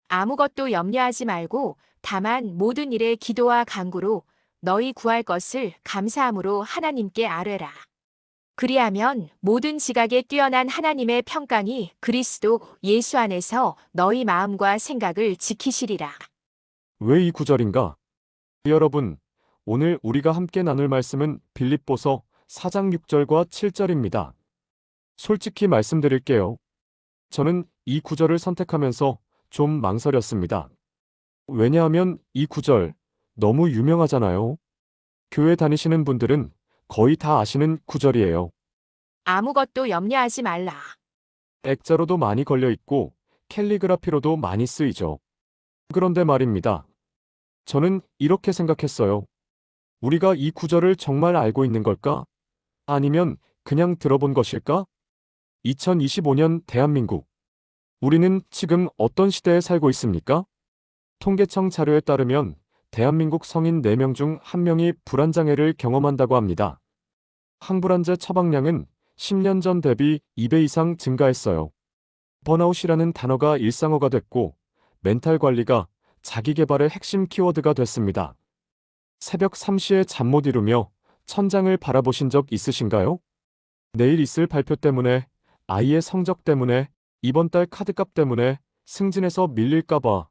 아무것도 염려하지 말고 다만 모든 일에 기도와 간구로 너희 구할 것을 감사함으로 하나님께 아뢰라. 그리하면 모든 지각에 뛰어난 하나님의 평강이 그리스도 예수 안에서 너희 마음과 생각을 지키시리라. 왜 이 구절인가? 여러분, 오늘 우리가 함께 나눌 말씀은 빌립보서 4장 6절과 7절입니다. 솔직히 말씀드릴게요. 저는 이 구절을 선택하면서 좀 망설였습니다. 왜냐하면 이 구절 너무 유명하잖아요. 교회 다니시는 분들은 거의 다 아시는 구절이에요. 아무것도 염려하지 말라. 액자로도 많이 걸려 있고 캘리그라피로도 많이 쓰이죠. 그런데 말입니다. 저는 이렇게 생각했어요. 우리가 이 구절을 정말 알고 있는 걸까? 아니면 그냥 들어본 것일까? 2025년 대한민국. 우리는 지금 어떤 시대에 살고 있습니까? 통계청 자료에 따르면 대한민국 성인 4명 중 1명이 불안장애를 경험한다고 합니다. 항불안제 처방량은 10년 전 대비 2배 이상 증가했어요. 번아웃이라는 단어가 일상어가 됐고 멘탈 관리가 자기 개발의 핵심 키워드가 됐습니다. 새벽 3시에 잠 못 이루며 천장을 바라보신 적 있으신가요? 내일 있을 발표 때문에, 아이의 성적 때문에, 이번 달 카드값 때문에 승진해서 밀릴까봐,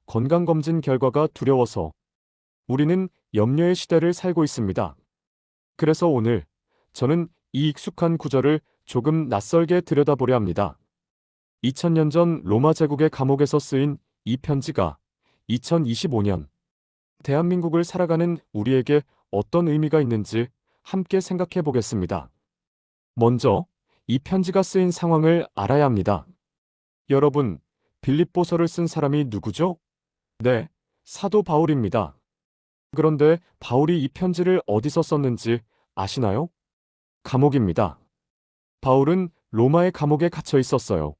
건강검진 결과가 두려워서 우리는 염려의 시대를 살고 있습니다. 그래서 오늘 저는 이 익숙한 구절을 조금 낯설게 들여다보려 합니다. 2000년 전 로마 제국의 감옥에서 쓰인 이 편지가 2025년 대한민국을 살아가는 우리에게 어떤 의미가 있는지 함께 생각해 보겠습니다. 먼저 이 편지가 쓰인 상황을 알아야 합니다. 여러분, 빌립보서를 쓴 사람이 누구죠? 네, 사도 바울입니다. 그런데 바울이 이 편지를 어디서 썼는지 아시나요? 감옥입니다. 바울은 로마의 감옥에 갇혀 있었어요.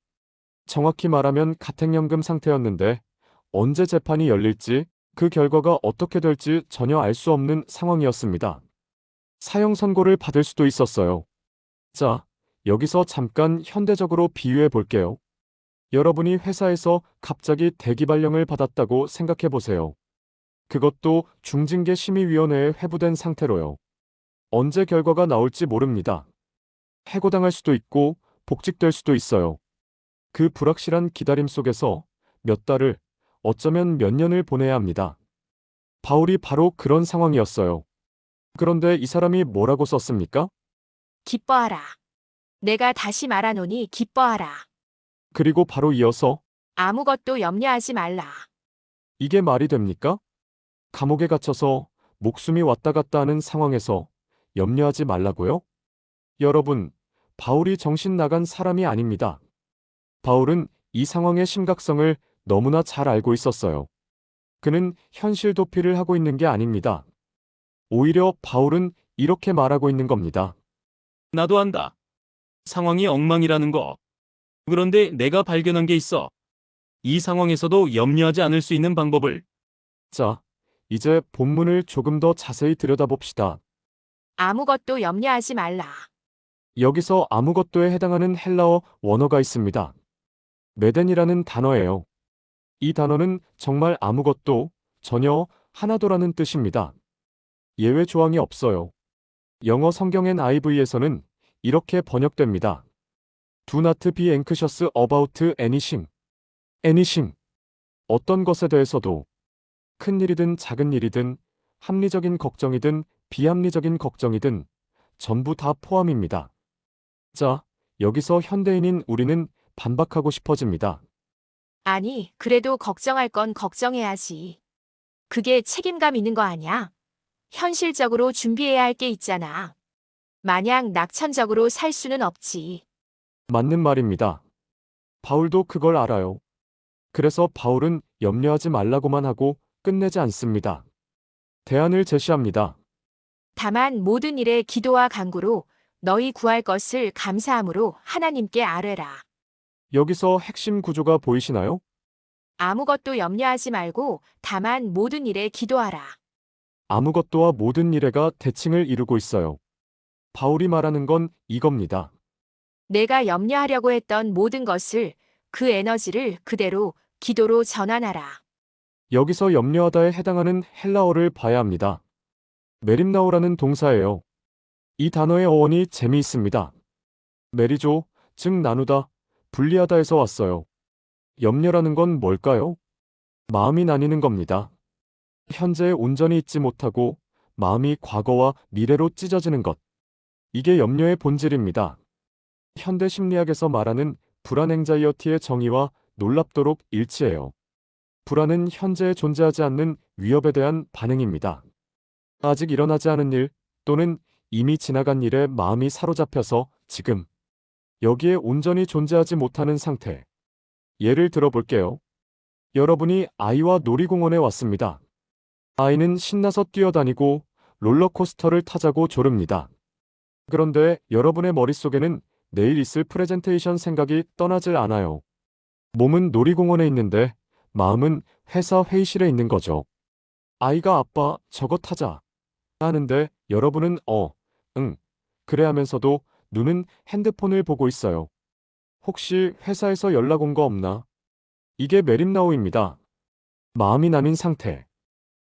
정확히 말하면 가택연금 상태였는데 언제 재판이 열릴지 그 결과가 어떻게 될지 전혀 알 수 없는 상황이었습니다. 사형 선고를 받을 수도 있었어요. 자, 여기서 잠깐 현대적으로 비유해 볼게요. 여러분이 회사에서 갑자기 대기발령을 받았다고 생각해 보세요. 그것도 중징계 심의위원회에 회부된 상태로요. 언제 결과가 나올지 모릅니다. 해고당할 수도 있고 복직될 수도 있어요. 그 불확실한 기다림 속에서 몇 달을, 어쩌면 몇 년을 보내야 합니다. 바울이 바로 그런 상황이었어요. 그런데 이 사람이 뭐라고 썼습니까? 기뻐하라. 내가 다시 말하노니 기뻐하라. 그리고 바로 이어서 아무것도 염려하지 말라. 이게 말이 됩니까? 감옥에 갇혀서 목숨이 왔다 갔다 하는 상황에서 염려하지 말라고요? 여러분, 바울이 정신 나간 사람이 아닙니다. 바울은 이 상황의 심각성을 너무나 잘 알고 있었어요. 그는 현실 도피를 하고 있는 게 아닙니다. 오히려 바울은 이렇게 말하고 있는 겁니다. 나도 안다. 상황이 엉망이라는 거. 그런데 내가 발견한 게 있어. 이 상황에서도 염려하지 않을 수 있는 방법을. 자, 이제 본문을 조금 더 자세히 들여다봅시다. 아무것도 염려하지 말라. 여기서 아무것도에 해당하는 헬라어 원어가 있습니다. 메덴이라는 단어예요. 이 단어는 정말 아무것도, 전혀, 하나도라는 뜻입니다. 예외 조항이 없어요. 영어 성경 NIV에서는 이렇게 번역됩니다. Do not be anxious about anything. anything. 어떤 것에 대해서도 큰 일이든 작은 일이든 합리적인 걱정이든 비합리적인 걱정이든 전부 다 포함입니다. 자, 여기서 현대인인 우리는 반박하고 싶어집니다. 아니, 그래도 걱정할 건 걱정해야지. 그게 책임감 있는 거 아니야? 현실적으로 준비해야 할 게 있잖아. 마냥 낙천적으로 살 수는 없지. 맞는 말입니다. 바울도 그걸 알아요. 그래서 바울은 염려하지 말라고만 하고 끝내지 않습니다. 대안을 제시합니다. 다만 모든 일에 기도와 간구로 너희 구할 것을 감사함으로 하나님께 아뢰라. 여기서 핵심 구조가 보이시나요? 아무것도 염려하지 말고 다만 모든 일에 기도하라. 아무것도와 모든 일에가 대칭을 이루고 있어요. 바울이 말하는 건 이겁니다. 내가 염려하려고 했던 모든 것을 그 에너지를 그대로 기도로 전환하라. 여기서 염려하다에 해당하는 헬라어를 봐야 합니다. 메림나오라는 동사예요. 이 단어의 어원이 재미있습니다. 메리조, 즉 나누다, 분리하다에서 왔어요. 염려라는 건 뭘까요? 마음이 나뉘는 겁니다. 현재에 온전히 있지 못하고 마음이 과거와 미래로 찢어지는 것. 이게 염려의 본질입니다. 현대 심리학에서 말하는 불안 앵자이어티의 정의와 놀랍도록 일치해요. 불안은 현재에 존재하지 않는 위협에 대한 반응입니다. 아직 일어나지 않은 일 또는 이미 지나간 일에 마음이 사로잡혀서 지금 여기에 온전히 존재하지 못하는 상태. 예를 들어볼게요. 여러분이 아이와 놀이공원에 왔습니다. 아이는 신나서 뛰어다니고 롤러코스터를 타자고 조릅니다. 그런데 여러분의 머릿속에는 내일 있을 프레젠테이션 생각이 떠나질 않아요. 몸은 놀이공원에 있는데 마음은 회사 회의실에 있는 거죠. 아이가 아빠, 저거 타자 하는데 여러분은 응, 그래 하면서도 눈은 핸드폰을 보고 있어요. 혹시 회사에서 연락 온 거 없나? 이게 메림나오입니다. 마음이 나뉜 상태.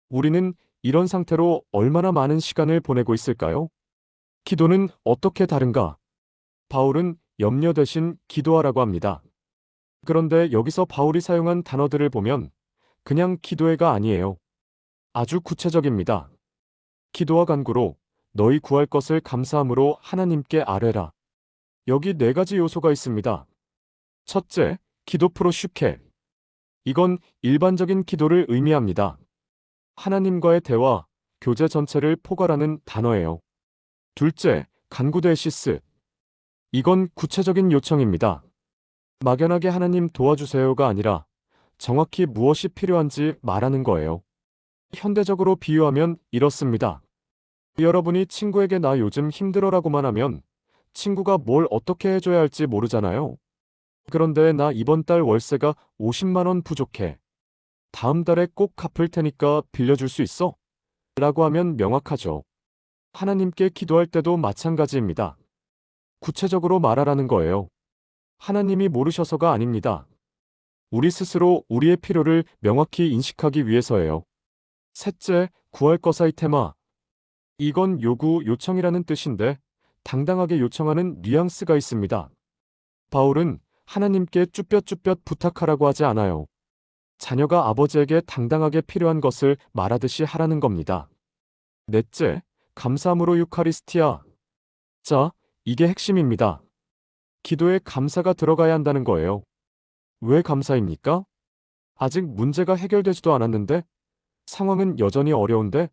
우리는 이런 상태로 얼마나 많은 시간을 보내고 있을까요? 기도는 어떻게 다른가? 바울은 염려 대신 기도하라고 합니다. 그런데 여기서 바울이 사용한 단어들을 보면 그냥 기도해가 아니에요. 아주 구체적입니다. 기도와 간구로 너희 구할 것을 감사함으로 하나님께 아뢰라. 여기 네 가지 요소가 있습니다. 첫째, 기도 프로슈케. 이건 일반적인 기도를 의미합니다. 하나님과의 대화, 교제 전체를 포괄하는 단어예요. 둘째, 간구데시스. 이건 구체적인 요청입니다. 막연하게 하나님 도와주세요가 아니라 정확히 무엇이 필요한지 말하는 거예요. 현대적으로 비유하면 이렇습니다. 여러분이 친구에게 나 요즘 힘들어라고만 하면 친구가 뭘 어떻게 해줘야 할지 모르잖아요. 그런데 나 이번 달 월세가 50만 원 부족해. 다음 달에 꼭 갚을 테니까 빌려줄 수 있어? 라고 하면 명확하죠. 하나님께 기도할 때도 마찬가지입니다. 구체적으로 말하라는 거예요. 하나님이 모르셔서가 아닙니다. 우리 스스로 우리의 필요를 명확히 인식하기 위해서예요. 셋째, 구할 것의 테마. 이건 요구, 요청이라는 뜻인데 당당하게 요청하는 뉘앙스가 있습니다. 바울은 하나님께 쭈뼛쭈뼛 부탁하라고 하지 않아요. 자녀가 아버지에게 당당하게 필요한 것을 말하듯이 하라는 겁니다. 넷째, 감사함으로 유카리스티아. 자, 이게 핵심입니다. 기도에 감사가 들어가야 한다는 거예요. 왜 감사입니까? 아직 문제가 해결되지도 않았는데? 상황은 여전히 어려운데?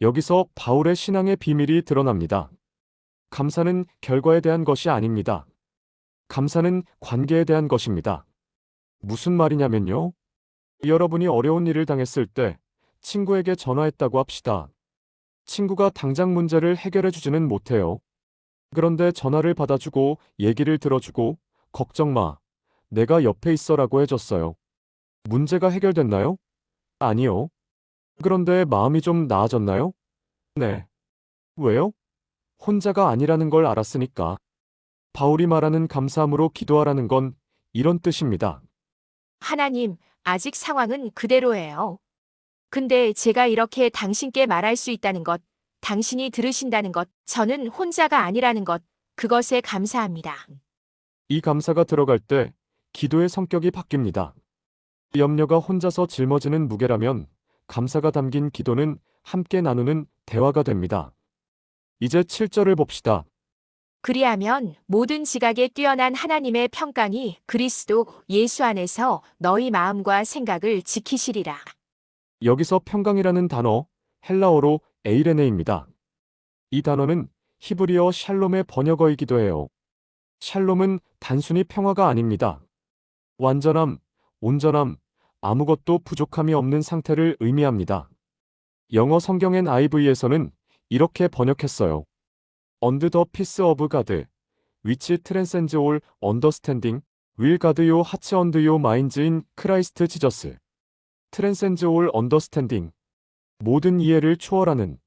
여기서 바울의 신앙의 비밀이 드러납니다. 감사는 결과에 대한 것이 아닙니다. 감사는 관계에 대한 것입니다. 무슨 말이냐면요. 여러분이 어려운 일을 당했을 때 친구에게 전화했다고 합시다. 친구가 당장 문제를 해결해 주지는 못해요. 그런데 전화를 받아주고 얘기를 들어주고 걱정 마. 내가 옆에 있어라고 해줬어요. 문제가 해결됐나요? 아니요. 그런데 마음이 좀 나아졌나요? 네. 왜요? 혼자가 아니라는 걸 알았으니까. 바울이 말하는 감사함으로 기도하라는 건 이런 뜻입니다. 하나님, 아직 상황은 그대로예요. 근데 제가 이렇게 당신께 말할 수 있다는 것, 당신이 들으신다는 것, 저는 혼자가 아니라는 것, 그것에 감사합니다. 이 감사가 들어갈 때 기도의 성격이 바뀝니다. 염려가 혼자서 짊어지는 무게라면 감사가 담긴 기도는 함께 나누는 대화가 됩니다. 이제 7절을 봅시다. 그리하면 모든 지각에 뛰어난 하나님의 평강이 그리스도 예수 안에서 너희 마음과 생각을 지키시리라. 여기서 평강이라는 단어, 헬라어로 에이레네입니다. 이 단어는 히브리어 샬롬의 번역어이기도 해요. 샬롬은 단순히 평화가 아닙니다. 완전함, 온전함, 아무것도 부족함이 없는 상태를 의미합니다. 영어 성경 NIV에서는 이렇게 번역했어요. Under the peace of God, which transcends all understanding, will guard your hearts and your minds in Christ Jesus. transcends all understanding. 모든 이해를 초월하는.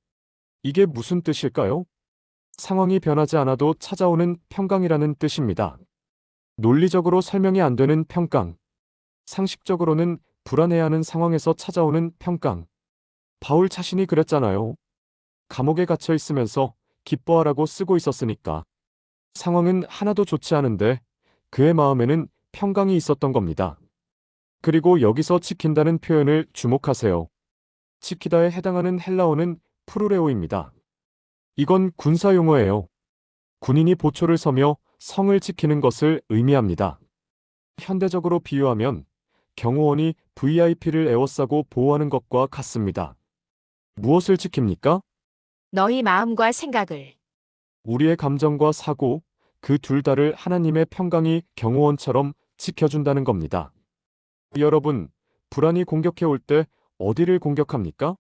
이게 무슨 뜻일까요? 상황이 변하지 않아도 찾아오는 평강이라는 뜻입니다. 논리적으로 설명이 안 되는 평강. 상식적으로는 불안해하는 상황에서 찾아오는 평강. 바울 자신이 그랬잖아요. 감옥에 갇혀 있으면서 기뻐하라고 쓰고 있었으니까. 상황은 하나도 좋지 않은데 그의 마음에는 평강이 있었던 겁니다. 그리고 여기서 지킨다는 표현을 주목하세요. 지키다에 해당하는 헬라어는 프루레오입니다. 이건 군사 용어예요. 군인이 보초를 서며 성을 지키는 것을 의미합니다. 현대적으로 비유하면 경호원이 VIP를 에워싸고 보호하는 것과 같습니다. 무엇을 지킵니까? 너희 마음과 생각을. 우리의 감정과 사고, 그 둘 다를 하나님의 평강이 경호원처럼 지켜준다는 겁니다. 여러분, 불안이 공격해 올 때 어디를 공격합니까?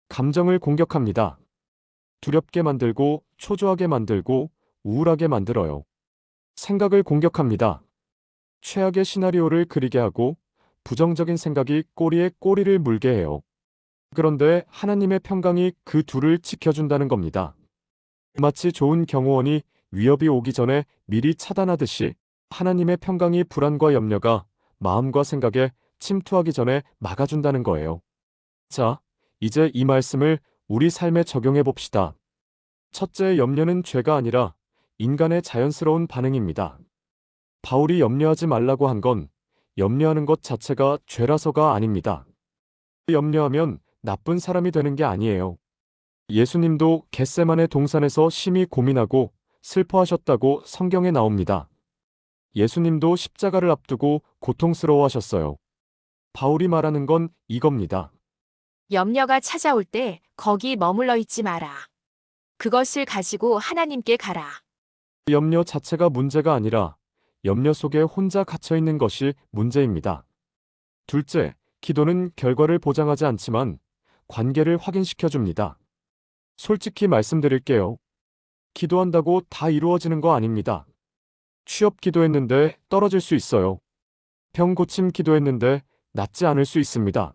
감정을 공격합니다. 두렵게 만들고, 초조하게 만들고, 우울하게 만들어요. 생각을 공격합니다. 최악의 시나리오를 그리게 하고, 부정적인 생각이 꼬리에 꼬리를 물게 해요. 그런데 하나님의 평강이 그 둘을 지켜준다는 겁니다. 마치 좋은 경호원이 위협이 오기 전에 미리 차단하듯이 하나님의 평강이 불안과 염려가 마음과 생각에 침투하기 전에 막아준다는 거예요. 자, 이제 이 말씀을 우리 삶에 적용해 봅시다. 첫째, 염려는 죄가 아니라 인간의 자연스러운 반응입니다. 바울이 염려하지 말라고 한 건 염려하는 것 자체가 죄라서가 아닙니다. 염려하면 나쁜 사람이 되는 게 아니에요. 예수님도 겟세마네 동산에서 심히 고민하고 슬퍼하셨다고 성경에 나옵니다. 예수님도 십자가를 앞두고 고통스러워하셨어요. 바울이 말하는 건 이겁니다. 염려가 찾아올 때 거기 머물러 있지 마라. 그것을 가지고 하나님께 가라. 염려 자체가 문제가 아니라 염려 속에 혼자 갇혀 있는 것이 문제입니다. 둘째, 기도는 결과를 보장하지 않지만 관계를 확인시켜 줍니다. 솔직히 말씀드릴게요. 기도한다고 다 이루어지는 거 아닙니다. 취업 기도했는데 떨어질 수 있어요. 병 고침 기도했는데 낫지 않을 수 있습니다.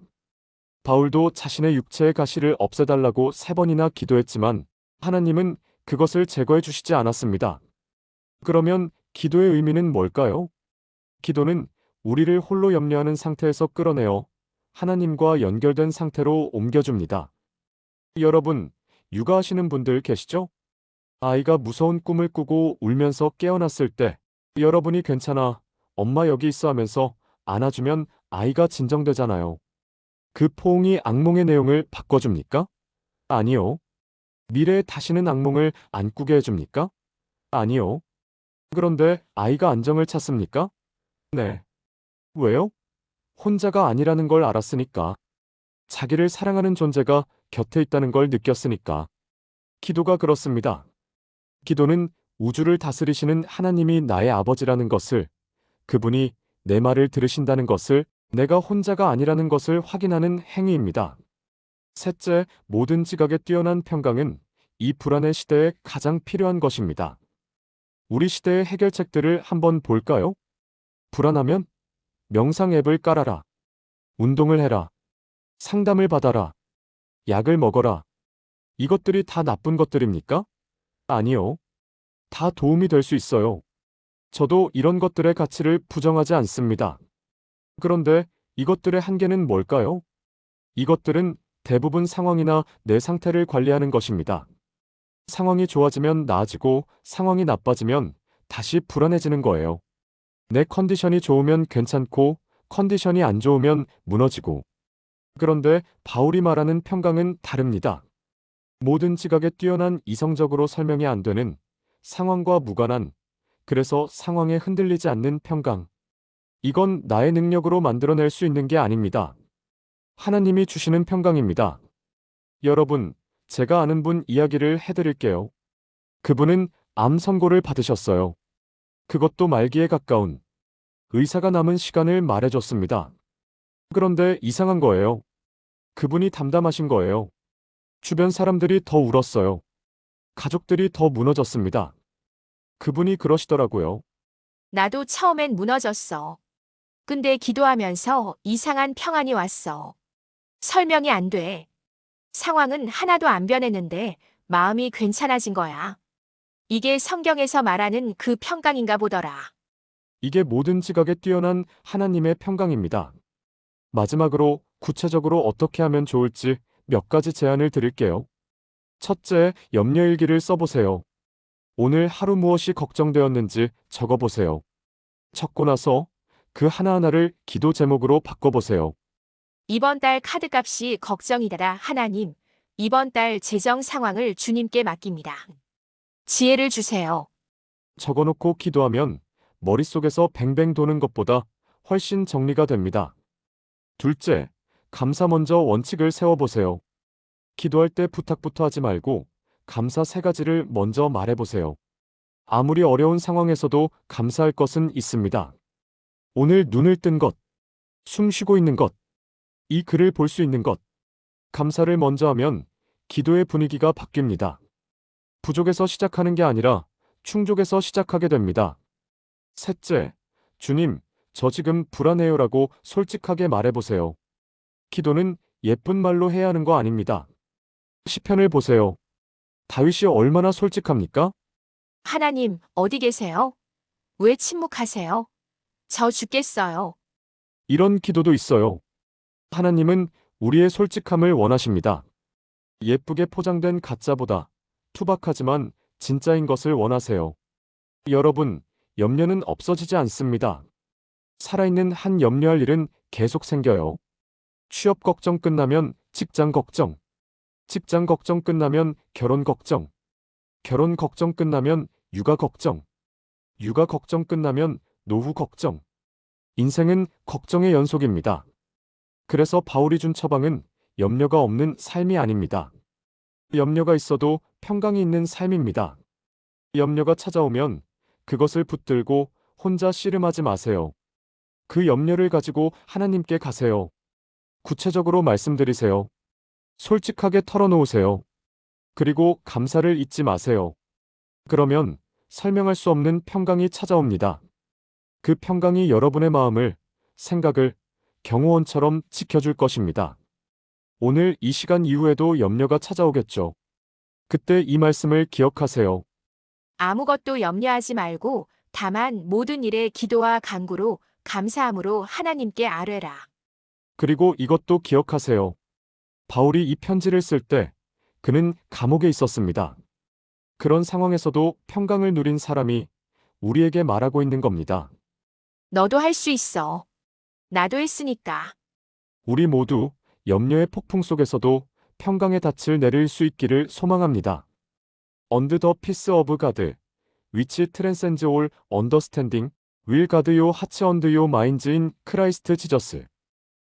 바울도 자신의 육체의 가시를 없애달라고 3번이나 기도했지만 하나님은 그것을 제거해 주시지 않았습니다. 그러면 기도의 의미는 뭘까요? 기도는 우리를 홀로 염려하는 상태에서 끌어내어 하나님과 연결된 상태로 옮겨줍니다. 여러분, 육아하시는 분들 계시죠? 아이가 무서운 꿈을 꾸고 울면서 깨어났을 때 여러분이 괜찮아, 엄마 여기 있어 하면서 안아주면 아이가 진정되잖아요. 그 포옹이 악몽의 내용을 바꿔줍니까? 아니요. 미래에 다시는 악몽을 안 꾸게 해줍니까? 아니요. 그런데 아이가 안정을 찾습니까? 네. 왜요? 혼자가 아니라는 걸 알았으니까. 자기를 사랑하는 존재가 곁에 있다는 걸 느꼈으니까. 기도가 그렇습니다. 기도는 우주를 다스리시는 하나님이 나의 아버지라는 것을, 그분이 내 말을 들으신다는 것을, 내가 혼자가 아니라는 것을 확인하는 행위입니다. 셋째, 모든 지각에 뛰어난 평강은 이 불안의 시대에 가장 필요한 것입니다. 우리 시대의 해결책들을 한번 볼까요? 불안하면 명상 앱을 깔아라. 운동을 해라. 상담을 받아라. 약을 먹어라. 이것들이 다 나쁜 것들입니까? 아니요. 다 도움이 될 수 있어요. 저도 이런 것들의 가치를 부정하지 않습니다. 그런데 이것들의 한계는 뭘까요? 이것들은 대부분 상황이나 내 상태를 관리하는 것입니다. 상황이 좋아지면 나아지고 상황이 나빠지면 다시 불안해지는 거예요. 내 컨디션이 좋으면 괜찮고 컨디션이 안 좋으면 무너지고. 그런데 바울이 말하는 평강은 다릅니다. 모든 지각에 뛰어난 이성적으로 설명이 안 되는 상황과 무관한, 그래서 상황에 흔들리지 않는 평강. 이건 나의 능력으로 만들어낼 수 있는 게 아닙니다. 하나님이 주시는 평강입니다. 여러분, 제가 아는 분 이야기를 해드릴게요. 그분은 암 선고를 받으셨어요. 그것도 말기에 가까운. 의사가 남은 시간을 말해줬습니다. 그런데 이상한 거예요. 그분이 담담하신 거예요. 주변 사람들이 더 울었어요. 가족들이 더 무너졌습니다. 그분이 그러시더라고요. 나도 처음엔 무너졌어. 근데 기도하면서 이상한 평안이 왔어. 설명이 안 돼. 상황은 하나도 안 변했는데 마음이 괜찮아진 거야. 이게 성경에서 말하는 그 평강인가 보더라. 이게 모든 지각에 뛰어난 하나님의 평강입니다. 마지막으로 구체적으로 어떻게 하면 좋을지 몇 가지 제안을 드릴게요. 첫째, 염려일기를 써보세요. 오늘 하루 무엇이 걱정되었는지 적어보세요. 적고 나서 그 하나하나를 기도 제목으로 바꿔보세요. 이번 달 카드값이 걱정이다. 하나님, 이번 달 재정 상황을 주님께 맡깁니다. 지혜를 주세요. 적어놓고 기도하면 머릿속에서 뱅뱅 도는 것보다 훨씬 정리가 됩니다. 둘째, 감사 먼저 원칙을 세워보세요. 기도할 때 부탁부터 하지 말고 감사 세 가지를 먼저 말해보세요. 아무리 어려운 상황에서도 감사할 것은 있습니다. 오늘 눈을 뜬 것, 숨 쉬고 있는 것, 이 글을 볼 수 있는 것. 감사를 먼저 하면 기도의 분위기가 바뀝니다. 부족에서 시작하는 게 아니라 충족에서 시작하게 됩니다. 셋째, 주님, 저 지금 불안해요라고 솔직하게 말해보세요. 기도는 예쁜 말로 해야 하는 거 아닙니다. 시편을 보세요. 다윗이 얼마나 솔직합니까? 하나님, 어디 계세요? 왜 침묵하세요? 저 죽겠어요. 이런 기도도 있어요. 하나님은 우리의 솔직함을 원하십니다. 예쁘게 포장된 가짜보다 투박하지만 진짜인 것을 원하세요. 여러분, 염려는 없어지지 않습니다. 살아있는 한 염려할 일은 계속 생겨요. 취업 걱정 끝나면 직장 걱정, 직장 걱정 끝나면 결혼 걱정, 결혼 걱정 끝나면 육아 걱정, 육아 걱정 끝나면 노후 걱정. 인생은 걱정의 연속입니다. 그래서 바울이 준 처방은 염려가 없는 삶이 아닙니다. 염려가 있어도 평강이 있는 삶입니다. 염려가 찾아오면 그것을 붙들고 혼자 씨름하지 마세요. 그 염려를 가지고 하나님께 가세요. 구체적으로 말씀드리세요. 솔직하게 털어놓으세요. 그리고 감사를 잊지 마세요. 그러면 설명할 수 없는 평강이 찾아옵니다. 그 평강이 여러분의 마음을, 생각을 경호원처럼 지켜줄 것입니다. 오늘 이 시간 이후에도 염려가 찾아오겠죠. 그때 이 말씀을 기억하세요. 아무것도 염려하지 말고 다만 모든 일에 기도와 간구로 감사함으로 하나님께 아뢰라. 그리고 이것도 기억하세요. 바울이 이 편지를 쓸 때 그는 감옥에 있었습니다. 그런 상황에서도 평강을 누린 사람이 우리에게 말하고 있는 겁니다. 너도 할 수 있어. 나도 했으니까. 우리 모두 염려의 폭풍 속에서도 평강의 닻을 내릴 수 있기를 소망합니다. Under the peace of God, which transcends all understanding, will guard your hearts and your minds in Christ Jesus.